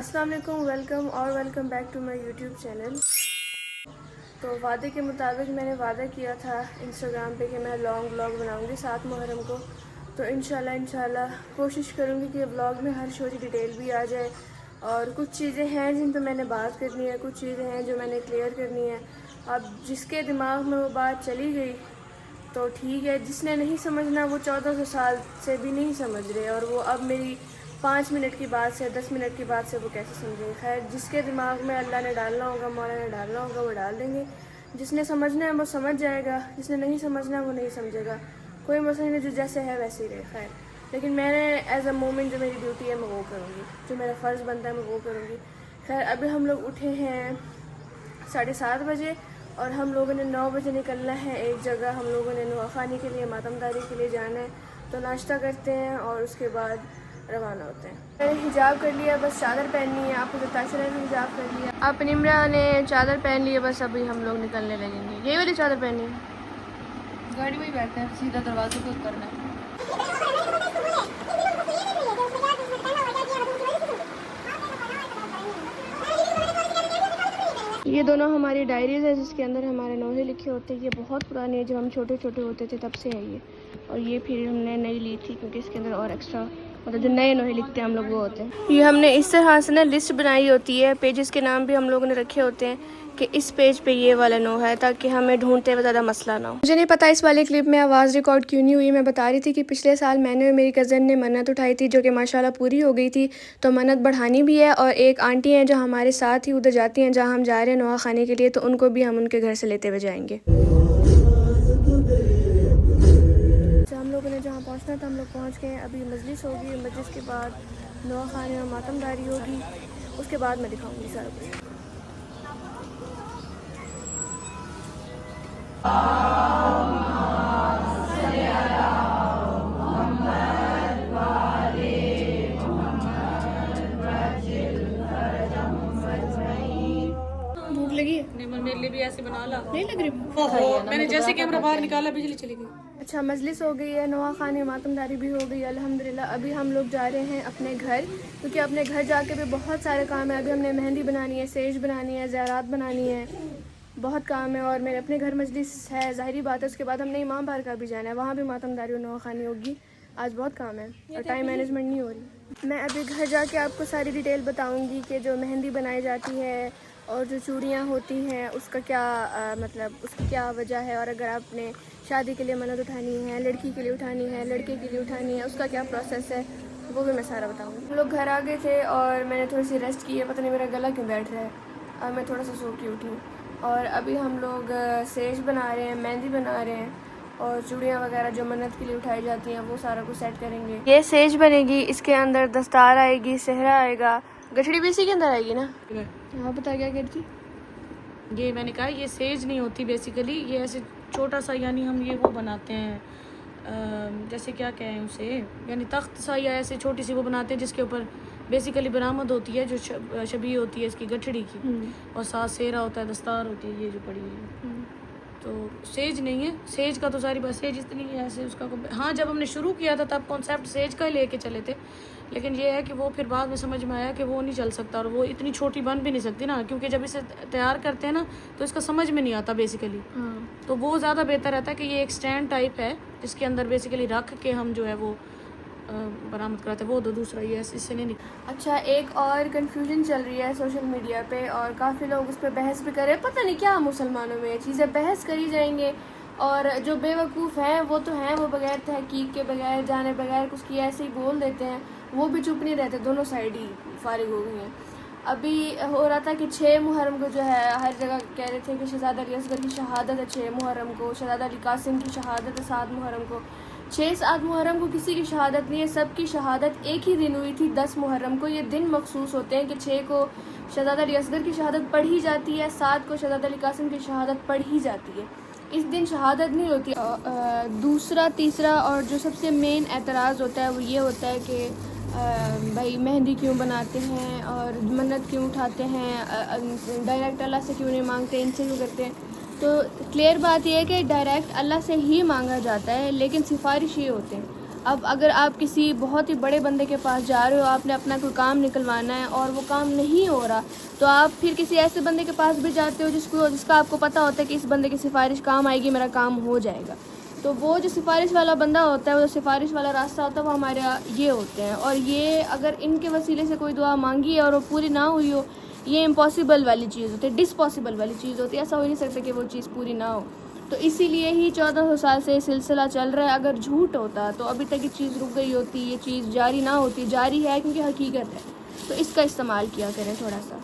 अस्सलाम वालेकुम, welcome back to my YouTube channel. तो वादे के मुताबिक मैंने वादा किया था इंस्टाग्राम पे कि मैं लॉन्ग व्लॉग बनाऊंगी 7 मुहर्रम को। तो इंशाल्लाह कोशिश करूंगी कि व्लॉग में हर छोटी डिटेल भी आ जाए। और कुछ चीज़ें हैं जिन पर मैंने बात करनी है, कुछ चीज़ें हैं जो मैंने क्लियर करनी है। अब जिसके दिमाग में वो बात चली गई तो ठीक है, जिसने नहीं समझना वो 1400 साल से भी नहीं समझ रहे, और वो अब मेरी 5 मिनट की बात से 10 मिनट की बात से वो कैसे समझे। खैर, जिसके दिमाग में अल्लाह ने डालना होगा, मौला ने डालना होगा, वो डाल देंगे। जिसने समझना है वो समझ जाएगा, जिसने नहीं समझना वो नहीं समझेगा। कोई मसला नहीं, जो जैसे है वैसे ही रहे। खैर, लेकिन मैंने एज अ मोमेंट जो मेरी ड्यूटी है मैं वो करूँगी, जो मेरा फ़र्ज़ बनता है मैं वो करूँगी। खैर, अभी हम लोग उठे हैं 7:30 बजे और हम लोगों ने 9 बजे निकलना है एक जगह। हम लोगों ने नवाखानी के लिए, मातमदारी के लिए जाना है। तो नाश्ता करते हैं और उसके बाद रवाना होते हैं। मैंने हिजाब कर लिया, बस चादर पहननी है। आपको बताया चला भी हिजाब कर लिया। आप निम्रा ने चादर पहन ली है, बस अभी हम लोग निकलने लगेंगे। यही वाली चादर पहनी है, गाड़ी में ही बैठते हैं, सीधा दरवाजे को उतरना है। ये दोनों हमारी डायरीज़ है जिसके अंदर हमारे नोहे लिखे होते हैं। ये बहुत पुरानी है, जब हम छोटे छोटे होते थे तब से है ये। और ये फिर हमने नई ली थी क्योंकि इसके अंदर और एक्स्ट्रा मतलब जो नए नोहे लिखते हैं हम लोग वो होते हैं। ये हमने इस तरह से ना लिस्ट बनाई होती है, पेजेस के नाम भी हम लोगों ने रखे होते हैं कि इस पेज पे ये वाला नो है, ताकि हमें ढूंढते हुए ज़्यादा मसला ना हो। मुझे नहीं पता इस वाले क्लिप में आवाज़ रिकॉर्ड क्यों नहीं हुई। मैं बता रही थी कि पिछले साल मैंने और मेरी कज़न ने मन्नत उठाई थी, जो कि माशाल्लाह पूरी हो गई थी। तो मन्नत बढ़ानी भी है, और एक आंटी हैं जो हमारे साथ ही उधर जाती हैं जहाँ हम जा रहे हैं नवा खाने के लिए, तो उनको भी हम उनके घर से लेते हुए जाएंगे। हम लोगों ने जहाँ पहुँचना था हम लोग पहुँच गए। अभी मजलिस होगी, मजलिस के बाद नवा खाने और मातमदारी होगी, उसके बाद मैं दिखाऊंगी सारा कुछ। भूख लगी है? नहीं, मेरे लिए भी ऐसे बना ला। नहीं लग रही? मैंने जैसे कैमरा बाहर निकाला बिजली चली गई। अच्छा, मजलिस हो गई है, नवा खाने मातमदारी भी हो गई अल्हम्दुलिल्लाह। अभी हम लोग जा रहे हैं अपने घर, क्योंकि अपने घर जाके भी बहुत सारे काम है। अभी हमने मेहंदी बनानी है, सेज बनानी है, ज़रात बनानी है, बहुत काम है। और मेरे अपने घर मजलिस है, ज़ाहिरी बात है। उसके बाद हमने इमाम बार का भी जाना है, वहाँ भी मातमदारी और नवा खानी होगी। आज बहुत काम है और टाइम मैनेजमेंट नहीं हो रही। मैं अभी घर जाके आपको सारी डिटेल बताऊँगी कि जो मेहंदी बनाई जाती है और जो चूड़ियाँ होती हैं उसका क्या मतलब उसकी क्या वजह है, और अगर आपने शादी के लिए मन्नत उठानी है, लड़की के लिए उठानी है, लड़के के लिए उठानी है, उसका क्या प्रोसेस है, वो भी मैं सारा बताऊँगी। हम लोग घर आ गए थे और मैंने थोड़ी सी रेस्ट की है। पता नहीं मेरा गला क्यों बैठ रहा है। अब मैं थोड़ा सा सो के उठी हूँ। और अभी हम लोग सेज बना रहे हैं, मेहंदी बना रहे हैं, और चूड़ियाँ वगैरह जो मन्नत के लिए उठाई जाती हैं वो सारा कुछ सेट करेंगे। ये सेज बनेगी, इसके अंदर दस्तार आएगी, सेहरा आएगा, गठड़ी भी इसी के अंदर आएगी ना। हाँ, बता क्या कह रही थी? ये मैंने कहा ये सेज नहीं होती बेसिकली, ये ऐसे छोटा सा, यानी हम ये वो बनाते हैं जैसे क्या कहें उसे, यानी तख्त सा या ऐसे छोटी सी वो बनाते हैं जिसके ऊपर बेसिकली बरामद होती है जो शबी होती है इसकी गठड़ी की, और साथ सेहरा होता है, दस्तार होती है ये जो पड़ी है। तो सेज नहीं है, सेज का तो सारी बात, सेज इतनी है ऐसे उसका हाँ, जब हमने शुरू किया था तब कॉन्सेप्ट सेज का ही लेके चले थे, लेकिन ये है कि वो फिर बाद में समझ में आया कि वो नहीं चल सकता, और वो इतनी छोटी बन भी नहीं सकती ना, क्योंकि जब इसे तैयार करते हैं ना तो इसका समझ में नहीं आता बेसिकली। तो वो ज़्यादा बेहतर रहता है कि ये एक स्टैंड टाइप है जिसके अंदर बेसिकली रख के हम जो है वो बरामद कराते हैं, वो तो दूसरा ही है, इससे नहीं। अच्छा, एक और कंफ्यूजन चल रही है सोशल मीडिया पे और काफ़ी लोग उस पर बहस भी कर रहे हैं। पता नहीं क्या मुसलमानों में ये चीज़ें बहस करी जाएंगे, और जो बेवकूफ़ हैं वो तो हैं, वो बगैर तहकीक के, बगैर जाने, बगैर कुछ किए ऐसे ही बोल देते हैं। वो भी चुप नहीं रहते, दोनों साइड ही फारिग हो गई हैं। अभी हो रहा था कि 6 मुहर्रम को जो है हर जगह कह रहे थे कि शहज़ादा अली असगर की शहादत है 6 मुहर्रम को, शहज़ादा अली कासिम की शहादत है 7 मुहर्रम को। 6-7 मुहर्रम को किसी की शहादत नहीं है, सबकी शहादत एक ही दिन हुई थी 10 मुहर्रम को। ये दिन मखसूस होते हैं कि 6 को शहज़ादा अली असगर की शहादत पढ़ी जाती है, 7 को शहज़ादा अली कासिम की शहादत पढ़ी जाती है। इस दिन शहादत नहीं होती। दूसरा, तीसरा और जो सबसे मेन एतराज़ होता है वो ये होता है कि भाई मेहंदी क्यों बनाते हैं और मन्नत क्यों उठाते हैं, डायरेक्ट अल्लाह से क्यों नहीं मांगते, इनसे क्यों करते हैं। तो क्लियर बात यह है कि डायरेक्ट अल्लाह से ही मांगा जाता है, लेकिन सिफारिश ये होते हैं। अब अगर आप किसी बहुत ही बड़े बंदे के पास जा रहे हो, आपने अपना कोई काम निकलवाना है और वो काम नहीं हो रहा, तो आप फिर किसी ऐसे बंदे के पास भी जाते हो जिसका आपको पता होता है कि इस बंदे की सिफारिश काम आएगी, मेरा काम हो जाएगा। तो वो जो सिफारिश वाला बंदा होता है, वो जो सिफारिश वाला रास्ता होता है, वो हमारे ये होते हैं। और ये अगर इनके वसीले से कोई दुआ मांगी है और वो पूरी ना हुई हो, ये इम्पॉसिबल वाली चीज़ होती है, डिसपॉसिबल वाली चीज़ होती है। ऐसा हो ही नहीं सकता कि वो चीज़ पूरी ना हो। तो इसीलिए ही 1400 साल से ये सिलसिला चल रहा है। अगर झूठ होता तो अभी तक ये चीज़ रुक गई होती, ये चीज़ जारी ना होती। जारी है क्योंकि हकीकत है, तो इसका इस्तेमाल किया करें थोड़ा सा।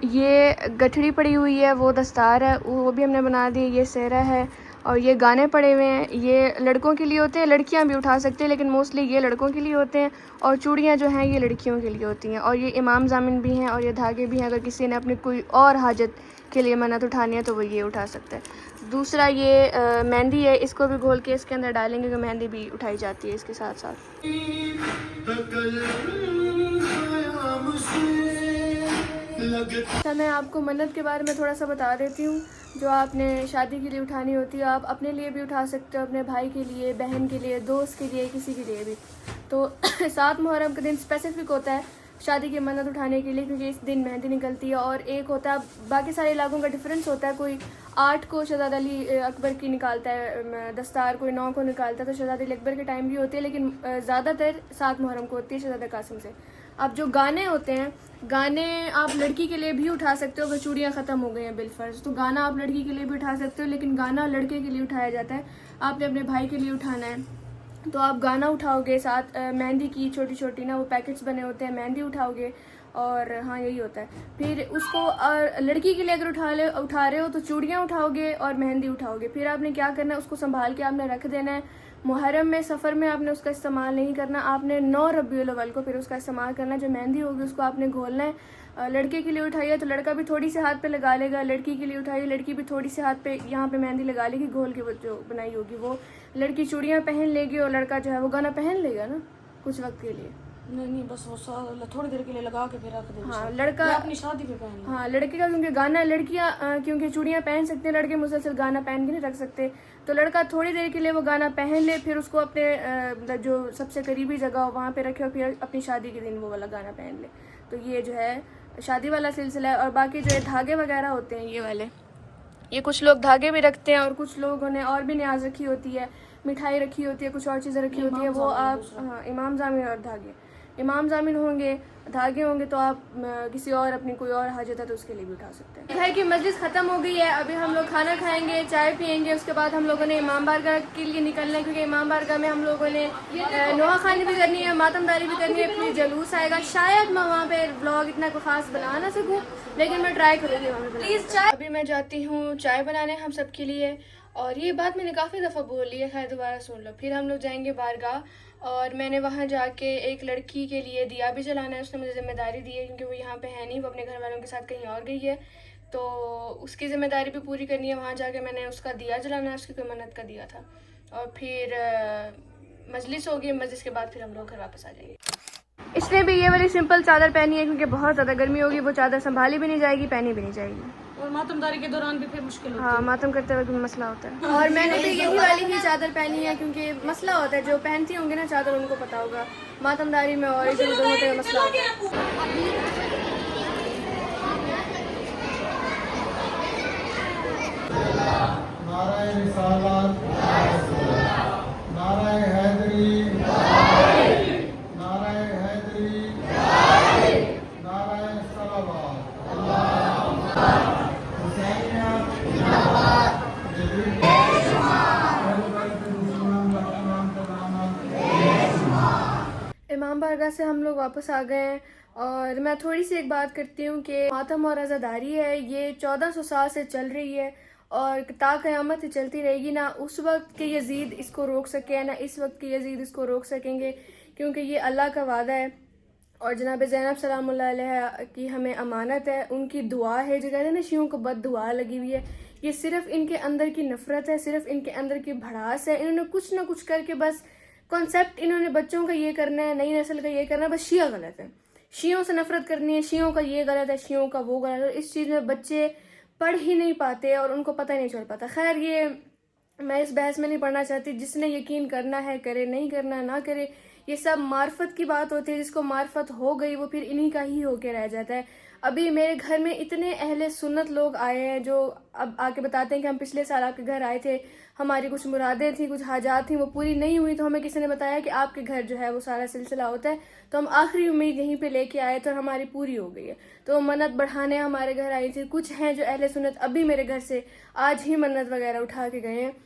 ये गठड़ी पड़ी हुई है, वो दस्तार है, वो भी हमने बना दी। ये सेहरा है और ये गाने पड़े हुए हैं। ये लड़कों के लिए होते हैं, लड़कियां भी उठा सकते हैं, लेकिन मोस्टली ये लड़कों के लिए होते हैं। और चूड़ियाँ जो हैं ये लड़कियों के लिए होती हैं। और ये इमाम जामिन भी हैं और ये धागे भी हैं। अगर किसी ने अपनी कोई और हाजत के लिए मन्नत उठानी है तो वो ये उठा सकता है। दूसरा ये मेहंदी है, इसको भी घोल के इसके अंदर डालेंगे कि मेहंदी भी उठाई जाती है इसके साथ साथ। अच्छा, मैं आपको मन्नत के बारे में थोड़ा सा बता देती हूँ। जो आपने शादी के लिए उठानी होती है, आप अपने लिए भी उठा सकते हो, अपने भाई के लिए, बहन के लिए, दोस्त के लिए, किसी के लिए भी। तो 7 मुहर्रम का दिन स्पेसिफिक होता है शादी की मन्नत उठाने के लिए, क्योंकि इस दिन मेहंदी निकलती है। और एक होता है, बाकी सारे इलाकों का डिफरेंस होता है। कोई 8 को शहजादा अली अकबर की निकालता है दस्तार, कोई 9 को निकालता है। तो शहजादा अली अकबर के टाइम भी होती है, लेकिन ज़्यादातर 7 मुहर्रम को होती है शहजादा कासिम से। अब जो गाने होते हैं, गाने आप लड़की के लिए भी उठा सकते हो अगर चूड़ियाँ ख़त्म हो गई हैं बिलफर्ज, तो गाना आप लड़की के लिए भी उठा सकते हो, लेकिन गाना लड़के के लिए उठाया जाता है। आपने अपने भाई के लिए उठाना है तो आप गाना उठाओगे, साथ मेहंदी की छोटी छोटी ना वो पैकेट्स बने होते हैं, मेहंदी उठाओगे। और हाँ, यही होता है। फिर उसको लड़की के लिए अगर उठा रहे हो तो चूड़ियाँ उठाओगे और मेहंदी उठाओगे। फिर आपने क्या करना है, उसको संभाल के आपने रख देना है। मुहर्रम में, सफ़र में आपने उसका इस्तेमाल नहीं करना। आपने 9 रबीउल अव्वल को फिर उसका इस्तेमाल करना है। जो मेहंदी होगी उसको आपने घोलना है। लड़के के लिए उठाइए तो लड़का भी थोड़ी सी हाथ पे लगा लेगा, लड़की के लिए उठाइए, लड़की भी थोड़ी सी हाथ पे यहाँ पे मेहंदी लगा लेगी घोल के। वो जो बनाई होगी वो लड़की चूड़ियाँ पहन लेगी और लड़का जो है वो गाना पहन लेगा ना कुछ वक्त के लिए। नहीं, बस वो थोड़ी देर के लिए लगा के फिर रख देंगे। हाँ, लड़का अपनी शादी पे पहन। हाँ, लड़के का क्योंकि गाना, लड़कियाँ क्योंकि चूड़ियाँ पहन सकते हैं, लड़के मुसलसल गाना पहन के नहीं रख सकते। तो लड़का थोड़ी देर के लिए वो गाना पहन ले, फिर उसको अपने जो सबसे करीबी जगह हो वहाँ पे रखे और फिर अपनी शादी के दिन वो वाला गाना पहन ले। तो ये जो है शादी वाला सिलसिला है। और बाकी जो है धागे वगैरह होते हैं ये वाले, ये कुछ लोग धागे भी रखते हैं और कुछ लोगों ने और भी न्याज रखी होती है, मिठाई रखी होती है, कुछ और चीज़ें रखी होती है। वो आप हाँ, इमाम जामिन और धागे, इमाम जामिन होंगे, धागे होंगे तो आप किसी और अपनी कोई और हाजत है तो उसके लिए भी उठा सकते हैं। है कि मजलिस ख़त्म हो गई है, अभी हम लोग खाना खाएंगे, चाय पियेंगे। उसके बाद हम लोगों ने इमाम बारगाह के लिए निकलना है, क्योंकि इमाम बारगाह में हम लोगों ने नोहा खानी भी करनी है, मातमदारी भी करनी है, फिर जलूस आएगा। शायद मैं वहाँ पे व्लॉग इतना कोई ख़ास बना ना सकूँ, लेकिन मैं ट्राई करूँगी वहाँ पे। प्लीज़ चाय। अभी मैं जाती हूँ चाय बनाने हम सब के लिए। और ये बात मैंने काफ़ी दफ़ा बोली है, खैर दोबारा सुन लो। फिर हम लोग जाएंगे बारगाह और मैंने वहाँ जाके एक लड़की के लिए दिया भी जलाना है। उसने मुझे ज़िम्मेदारी दी है, क्योंकि वो यहाँ पे है नहीं, वो अपने घर वालों के साथ कहीं और गई है। तो उसकी ज़िम्मेदारी भी पूरी करनी है। वहाँ जाके मैंने उसका दिया जलाना है, उसकी कोई मन्नत का दिया था। और फिर मजलिस होगी, मजलिस के बाद फिर हम लोग घर वापस आ जाएंगे। इसने भी ये वाली सिंपल चादर पहनी है, क्योंकि बहुत ज़्यादा गर्मी होगी, वो चादर संभाली भी नहीं जाएगी, पहनी भी नहीं जाएगी। और मातमदारी के दौरान भी फिर मुश्किल होती है। हाँ, मातम करते वक्त भी मसला होता है। और मैंने भी यही वाली ही चादर पहनी है, क्योंकि मसला होता है, जो पहनती होंगी ना चादर उनको पता होगा, मातमदारी में और इधर उधर होते हुए मसला होता है। नाराए रिसालत, नाराए हैदरी, नाराए हैदरी, नाराए सलावत। हुसैनिया जिंदाबाद। इमाम बारगाह से हम लोग वापस आ गए हैं। और मैं थोड़ी सी एक बात करती हूँ कि मातम और आज़ादारी है, ये 1400 साल से चल रही है और ता क़यामत ही चलती रहेगी। ना उस वक्त के यजीद इसको रोक सके, ना इस वक्त के यजीद इसको रोक सकेंगे, क्योंकि ये अल्लाह का वादा है। और जनाब ज़ैनब सलामुल्लाह अलैहा की हमें अमानत है, उनकी दुआ है। जो कहते हैं ना शियों को बद दुआ लगी हुई है, ये सिर्फ इनके अंदर की नफ़रत है, सिर्फ इनके अंदर की भड़ास है। इन्होंने कुछ ना कुछ करके बस कॉन्सेप्ट, इन्होंने बच्चों का ये करना है, नई नस्ल का ये करना है, बस शिया गलत है, शियों से नफरत करनी है, शियों का ये गलत है, शियों का वो गलत है। इस चीज़ में बच्चे पढ़ ही नहीं पाते और उनको पता ही नहीं चल पाता। खैर, ये मैं इस बहस में नहीं पढ़ना चाहती। जिसने यकीन करना है करे, नहीं करना ना करे। ये सब मार्फत की बात होती है। जिसको मार्फत हो गई वो फिर इन्हीं का ही होके रह जाता है। अभी मेरे घर में इतने अहले सुन्नत लोग आए हैं जो अब आके बताते हैं कि हम पिछले साल आपके घर आए थे, हमारी कुछ मुरादें थी, कुछ हाजात थी, वो पूरी नहीं हुई, तो हमें किसी ने बताया कि आपके घर जो है वो सारा सिलसिला होता है, तो हम आखिरी उम्मीद यहीं पे लेके आए तो हमारी पूरी हो गई है। तो मन्नत बढ़ाने हमारे घर आई थी। कुछ हैं जो अहले सुन्नत अभी मेरे घर से आज ही मन्नत वगैरह उठा के गए हैं।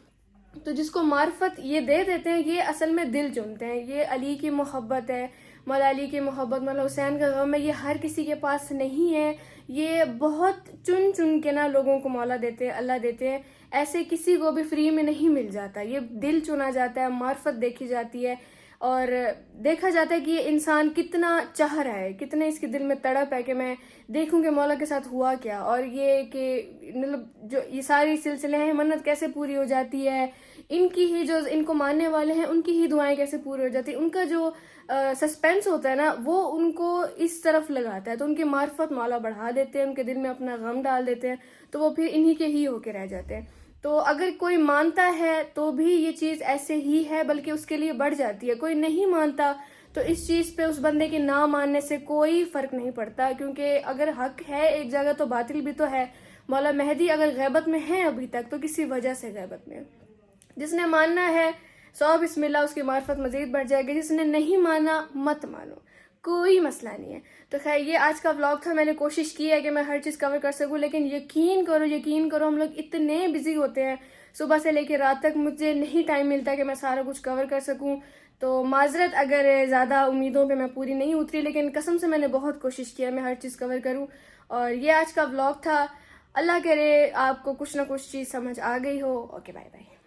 तो जिसको मार्फत ये दे देते हैं, ये असल में दिल चुनते हैं। ये अली की मोहब्बत है, मौला अली की मोहब्बत, मौला हुसैन का गम है, ये हर किसी के पास नहीं है। ये बहुत चुन चुन के ना लोगों को मौला देते हैं, अल्लाह देते हैं। ऐसे किसी को भी फ्री में नहीं मिल जाता। ये दिल चुना जाता है, मार्फत देखी जाती है और देखा जाता है कि ये इंसान कितना चाह रहा है, कितने इसके दिल में तड़प है कि मैं देखूं कि मौला के साथ हुआ क्या, और ये कि मतलब जो ये सारी सिलसिले हैं, मन्नत कैसे पूरी हो जाती है, इनकी ही जो इनको मानने वाले हैं उनकी ही दुआएं कैसे पूरी हो जाती है, उनका जो सस्पेंस होता है ना वो उनको इस तरफ लगाता है। तो उनकी मार्फत मौला बढ़ा देते हैं, उनके दिल में अपना गम डाल देते हैं, तो वो फिर इन्हीं के ही होके रह जाते हैं। तो अगर कोई मानता है तो भी ये चीज़ ऐसे ही है, बल्कि उसके लिए बढ़ जाती है। कोई नहीं मानता तो इस चीज़ पे उस बंदे के ना मानने से कोई फ़र्क नहीं पड़ता, क्योंकि अगर हक है एक जगह तो बातिल भी तो है। मौला मेहदी अगर गैबत में है अभी तक तो किसी वजह से गैबत में। जिसने मानना है 100 बिस्मिल्लाह, उसकी मार्फत मज़ीद बढ़ जाएगी। जिसने नहीं माना मत मानो, कोई मसला नहीं है। तो खैर, ये आज का व्लॉग था। मैंने कोशिश की है कि मैं हर चीज़ कवर कर सकूं, लेकिन यकीन करो हम लोग इतने बिजी होते हैं सुबह से लेकर रात तक, मुझे नहीं टाइम मिलता कि मैं सारा कुछ कवर कर सकूं। तो माजरत अगर ज़्यादा उम्मीदों पे मैं पूरी नहीं उतरी, लेकिन कसम से मैंने बहुत कोशिश किया मैं हर चीज़ कवर करूं। और ये आज का व्लॉग था। अल्लाह करे आपको कुछ ना कुछ चीज़ समझ आ गई हो। Okay, bye bye.